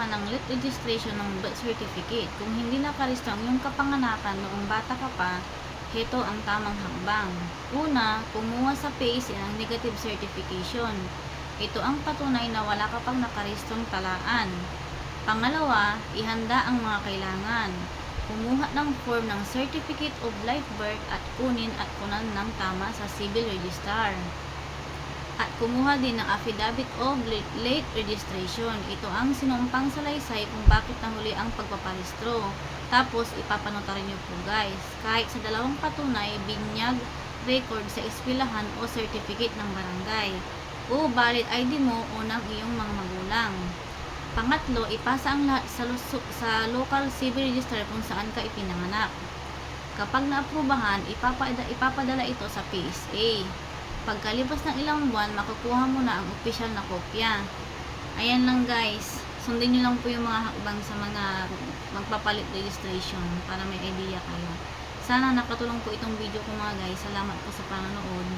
naman ng late registration ng birth certificate. Kung hindi nakalista ang iyong kapanganakan noong bata ka pa, heto ang tamang hakbang. Una, kumuha sa PACE ng negative certification. Ito ang patunay na wala ka pang nakaristong talaan. Pangalawa, ihanda ang mga kailangan. Kumuha ng form ng Certificate of Live Birth at kunan ng tama sa Civil Register. At kumuha din ng Affidavit of Late Registration. Ito ang sinumpang salaysay kung bakit nahuli ang pagpaparehistro. Tapos, ipapanotaryo nyo po guys. Kahit sa dalawang patunay, binyag, record sa eskwelahan o certificate ng barangay. O valid ID mo o ng iyong mga magulang. Pangatlo, ipasa ang lahat sa local civil register kung saan ka ipinanganak. Kapag naaprubahan, ipapadala ito sa PSA. Pagkalipas ng ilang buwan, makukuha mo na ang opisyal na kopya. Ayan lang guys. Sundin nyo lang po yung mga hakbang sa mga magpapalit registration para may idea kayo. Sana nakatulong po itong video ko mga guys. Salamat po sa panonood.